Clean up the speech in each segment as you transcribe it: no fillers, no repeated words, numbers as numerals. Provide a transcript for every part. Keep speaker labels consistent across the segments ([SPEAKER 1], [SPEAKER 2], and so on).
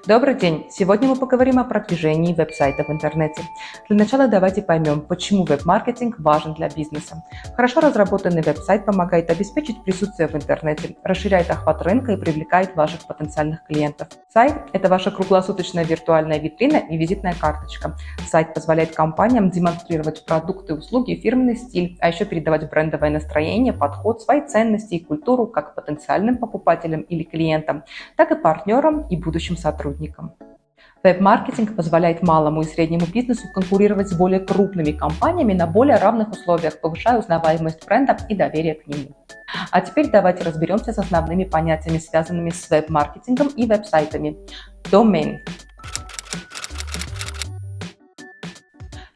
[SPEAKER 1] Добрый день! Сегодня мы поговорим о продвижении веб-сайта в интернете. Для начала давайте поймем, почему веб-маркетинг важен для бизнеса. Хорошо разработанный веб-сайт помогает обеспечить присутствие в интернете, расширяет охват рынка и привлекает ваших потенциальных клиентов. Сайт – это ваша круглосуточная виртуальная витрина и визитная карточка. Сайт позволяет компаниям демонстрировать продукты, услуги, фирменный стиль, а еще передавать брендовое настроение, подход, свои ценности и культуру как потенциальным покупателям или клиентам, так и партнерам и будущим сотрудникам. Веб-маркетинг позволяет малому и среднему бизнесу конкурировать с более крупными компаниями на более равных условиях, повышая узнаваемость бренда и доверие к нему. А теперь давайте разберемся с основными понятиями, связанными с веб-маркетингом и веб-сайтами. Домен.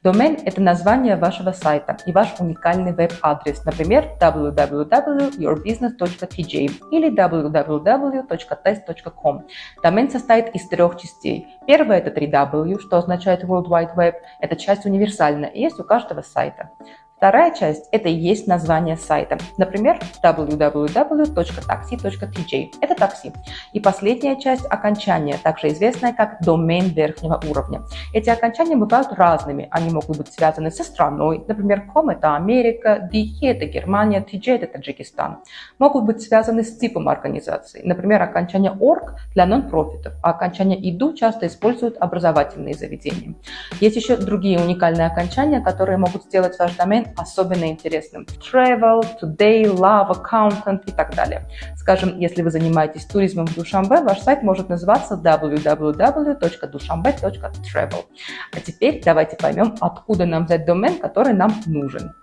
[SPEAKER 1] Домен – это название вашего сайта и ваш уникальный веб-адрес, например, www.yourbusiness.tj или www.test.com. Домен состоит из 3 частей. Первая – это 3W, что означает World Wide Web. Эта часть универсальна и есть у каждого сайта. Вторая часть – это и есть название сайта, например, www.taxi.tj – это такси. И последняя часть – окончание, также известное как домен верхнего уровня. Эти окончания бывают разными, они могут быть связаны со страной, например, com – это Америка, DE – это Германия, TJ – это Таджикистан. Могут быть связаны с типом организации, например, окончание org для нон-профитов, а окончание edu часто используют образовательные заведения. Есть еще другие уникальные окончания, которые могут сделать ваш домен особенно интересным. Travel, Today, Love, Accountant и так далее. Скажем, если вы занимаетесь туризмом в Душанбе, ваш сайт может называться www.dushanbe.travel. А теперь давайте поймем, откуда нам взять домен, который нам нужен.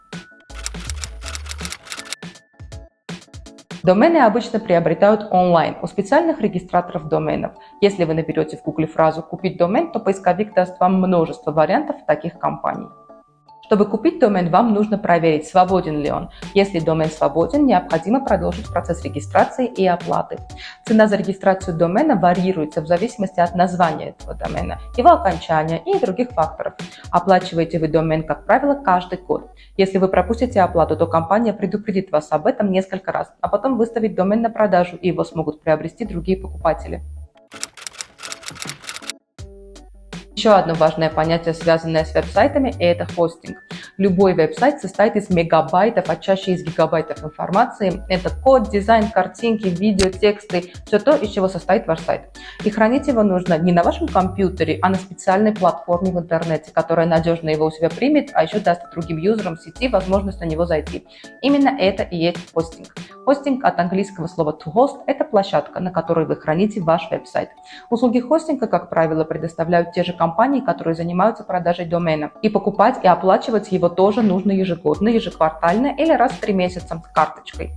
[SPEAKER 1] Домены обычно приобретают онлайн у специальных регистраторов доменов. Если вы наберете в Google фразу «купить домен», то поисковик даст вам множество вариантов таких компаний. Чтобы купить домен, вам нужно проверить, свободен ли он. Если домен свободен, необходимо продолжить процесс регистрации и оплаты. Цена за регистрацию домена варьируется в зависимости от названия этого домена, его окончания и других факторов. Оплачиваете вы домен, как правило, каждый год. Если вы пропустите оплату, то компания предупредит вас об этом несколько раз, а потом выставит домен на продажу, и его смогут приобрести другие покупатели. Еще одно важное понятие, связанное с веб-сайтами, это хостинг. Любой веб-сайт состоит из мегабайтов, а чаще из гигабайтов информации. Это код, дизайн, картинки, видео, тексты, все то, из чего состоит ваш сайт. И хранить его нужно не на вашем компьютере, а на специальной платформе в интернете, которая надежно его у себя примет, а еще даст другим юзерам сети возможность на него зайти. Именно это и есть хостинг. Хостинг от английского слова to host – это площадка, на которой вы храните ваш веб-сайт. Услуги хостинга, как правило, предоставляют те же компании, которые занимаются продажей домена. И покупать и оплачивать его тоже нужно ежегодно, ежеквартально или раз в 3 месяца с карточкой.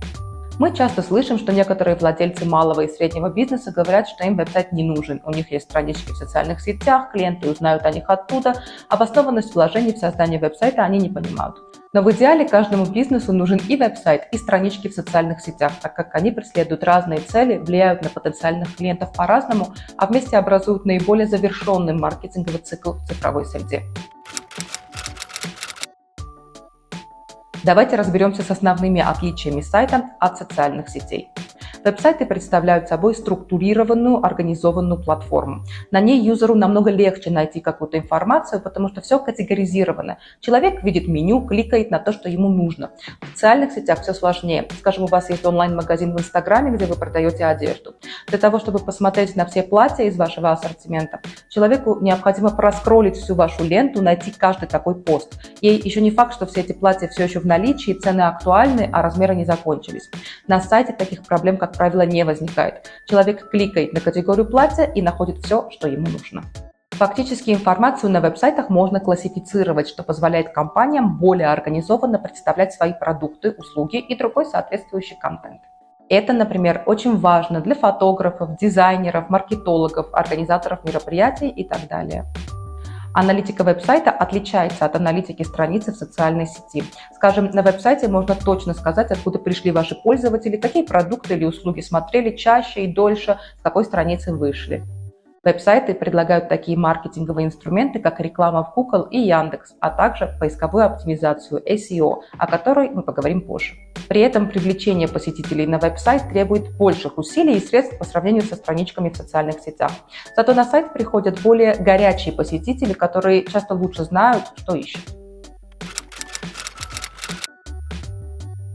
[SPEAKER 1] Мы часто слышим, что некоторые владельцы малого и среднего бизнеса говорят, что им веб-сайт не нужен. У них есть странички в социальных сетях, клиенты узнают о них оттуда. Обоснованность вложений в создание веб-сайта они не понимают. Но в идеале каждому бизнесу нужен и веб-сайт, и странички в социальных сетях, так как они преследуют разные цели, влияют на потенциальных клиентов по-разному, а вместе образуют наиболее завершенный маркетинговый цикл в цифровой среде. Давайте разберемся с основными отличиями сайта от социальных сетей. Веб-сайты представляют собой структурированную, организованную платформу. На ней юзеру намного легче найти какую-то информацию, потому что все категоризировано. Человек видит меню, кликает на то, что ему нужно. В социальных сетях все сложнее. Скажем, у вас есть онлайн-магазин в Инстаграме, где вы продаете одежду. Для того, чтобы посмотреть на все платья из вашего ассортимента, человеку необходимо проскроллить всю вашу ленту, найти каждый такой пост. И еще не факт, что все эти платья все еще в наличии, цены актуальны, а размеры не закончились. На сайте таких проблем, как правило, не возникает. Человек кликает на категорию платья и находит все, что ему нужно. Фактически информацию на веб-сайтах можно классифицировать, что позволяет компаниям более организованно представлять свои продукты, услуги и другой соответствующий контент. Это, например, очень важно для фотографов, дизайнеров, маркетологов, организаторов мероприятий и так далее. Аналитика веб-сайта отличается от аналитики страницы в социальной сети. Скажем, на веб-сайте можно точно сказать, откуда пришли ваши пользователи, какие продукты или услуги смотрели чаще и дольше, с какой страницы вышли. Веб-сайты предлагают такие маркетинговые инструменты, как реклама в Google и Яндекс, а также поисковую оптимизацию SEO, о которой мы поговорим позже. При этом привлечение посетителей на веб-сайт требует больших усилий и средств по сравнению со страничками в социальных сетях. Зато на сайт приходят более горячие посетители, которые часто лучше знают, что ищут.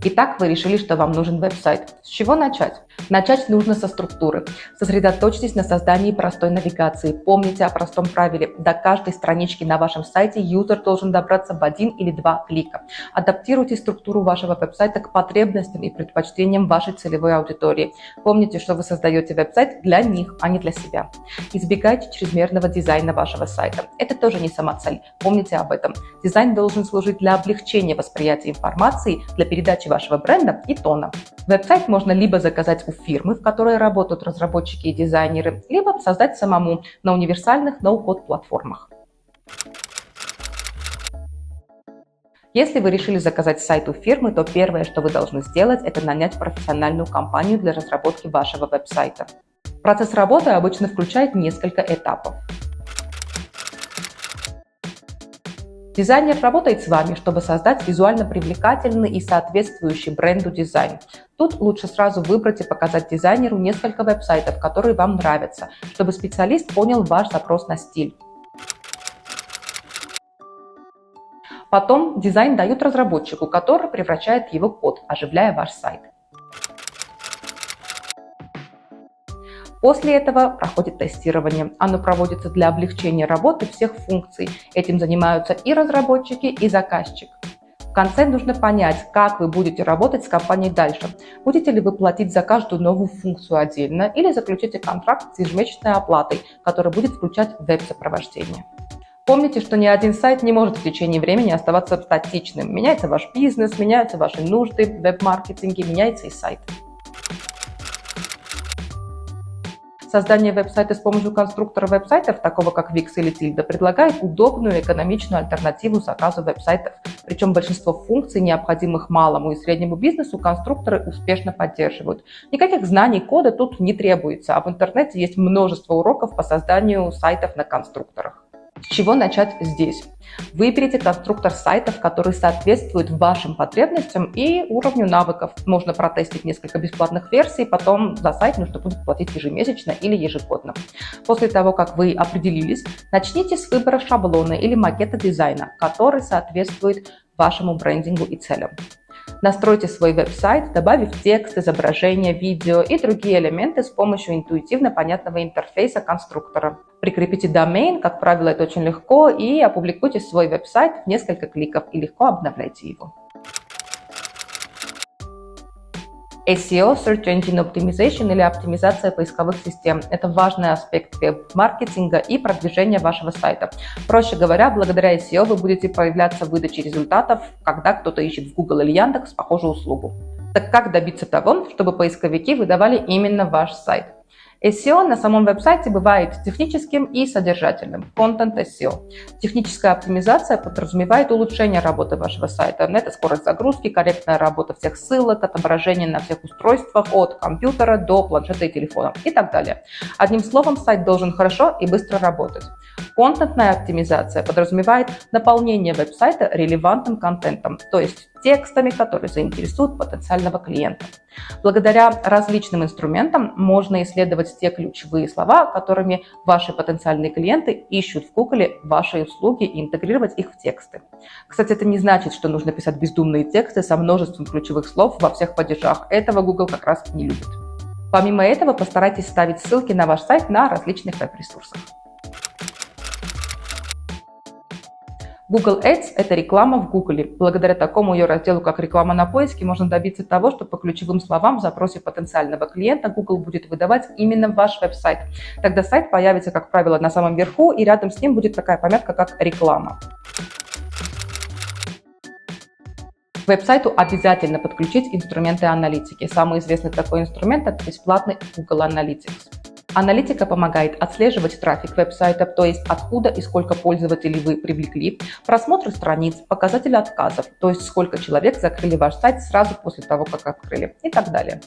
[SPEAKER 1] Итак, вы решили, что вам нужен веб-сайт. С чего начать? Начать нужно со структуры. Сосредоточьтесь на создании простой навигации. Помните о простом правиле. До каждой странички на вашем сайте юзер должен добраться в 1 или 2 клика. Адаптируйте структуру вашего веб-сайта к потребностям и предпочтениям вашей целевой аудитории. Помните, что вы создаете веб-сайт для них, а не для себя. Избегайте чрезмерного дизайна вашего сайта. Это тоже не самоцель. Помните об этом. Дизайн должен служить для облегчения восприятия информации, для передачи вашего бренда и тона. Веб-сайт можно либо заказать у фирмы, в которой работают разработчики и дизайнеры, либо создать самому на универсальных ноу-код платформах. Если вы решили заказать сайт у фирмы, то первое, что вы должны сделать, это нанять профессиональную компанию для разработки вашего веб-сайта. Процесс работы обычно включает несколько этапов. Дизайнер работает с вами, чтобы создать визуально привлекательный и соответствующий бренду дизайн. Тут лучше сразу выбрать и показать дизайнеру несколько веб-сайтов, которые вам нравятся, чтобы специалист понял ваш запрос на стиль. Потом дизайн дают разработчику, который превращает его в код, оживляя ваш сайт. После этого проходит тестирование. Оно проводится для облегчения работы всех функций. Этим занимаются и разработчики, и заказчик. В конце нужно понять, как вы будете работать с компанией дальше. Будете ли вы платить за каждую новую функцию отдельно или заключите контракт с ежемесячной оплатой, который будет включать веб-сопровождение. Помните, что ни один сайт не может в течение времени оставаться статичным. Меняется ваш бизнес, меняются ваши нужды в веб-маркетинге, меняется и сайт. Создание веб-сайта с помощью конструктора веб-сайтов, такого как Wix или Tilda, предлагает удобную и экономичную альтернативу заказу веб-сайтов. Причем большинство функций, необходимых малому и среднему бизнесу, конструкторы успешно поддерживают. Никаких знаний кода тут не требуется, а в интернете есть множество уроков по созданию сайтов на конструкторах. С чего начать здесь? Выберите конструктор сайтов, который соответствует вашим потребностям и уровню навыков. Можно протестить несколько бесплатных версий, потом за сайт нужно будет платить ежемесячно или ежегодно. После того, как вы определились, начните с выбора шаблона или макета дизайна, который соответствует вашему брендингу и целям. Настройте свой веб-сайт, добавив текст, изображения, видео и другие элементы с помощью интуитивно понятного интерфейса конструктора. Прикрепите домен, как правило, это очень легко, и опубликуйте свой веб-сайт в несколько кликов и легко обновляйте его. SEO, Search Engine Optimization или оптимизация поисковых систем – это важный аспект веб-маркетинга и продвижения вашего сайта. Проще говоря, благодаря SEO вы будете появляться в выдаче результатов, когда кто-то ищет в Google или Яндекс похожую услугу. Так как добиться того, чтобы поисковики выдавали именно ваш сайт? SEO на самом веб-сайте бывает техническим и содержательным. Content SEO. Техническая оптимизация подразумевает улучшение работы вашего сайта. Это скорость загрузки, корректная работа всех ссылок, отображение на всех устройствах от компьютера до планшета и телефона и так далее. Одним словом, сайт должен хорошо и быстро работать. Контентная оптимизация подразумевает наполнение веб-сайта релевантным контентом, то есть текстами, которые заинтересуют потенциального клиента. Благодаря различным инструментам можно исследовать те ключевые слова, которыми ваши потенциальные клиенты ищут в Google ваши услуги и интегрировать их в тексты. Кстати, это не значит, что нужно писать бездумные тексты со множеством ключевых слов во всех падежах. Этого Google как раз не любит. Помимо этого, постарайтесь ставить ссылки на ваш сайт на различных веб-ресурсах. Google Ads – это реклама в Google. Благодаря такому ее разделу, как реклама на поиске, можно добиться того, что по ключевым словам в запросе потенциального клиента Google будет выдавать именно ваш веб-сайт. Тогда сайт появится, как правило, на самом верху, и рядом с ним будет такая пометка, как «Реклама». К веб-сайту обязательно подключить инструменты аналитики. Самый известный такой инструмент – это бесплатный Google Analytics. Аналитика помогает отслеживать трафик веб-сайта, то есть откуда и сколько пользователей вы привлекли, просмотры страниц, показатели отказов, то есть сколько человек закрыли ваш сайт сразу после того, как открыли и так далее.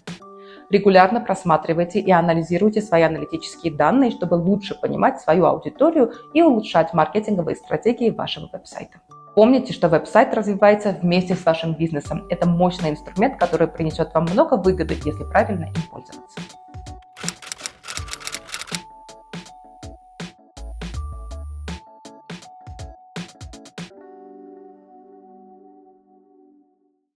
[SPEAKER 1] Регулярно просматривайте и анализируйте свои аналитические данные, чтобы лучше понимать свою аудиторию и улучшать маркетинговые стратегии вашего веб-сайта. Помните, что веб-сайт развивается вместе с вашим бизнесом. Это мощный инструмент, который принесет вам много выгоды, если правильно им пользоваться.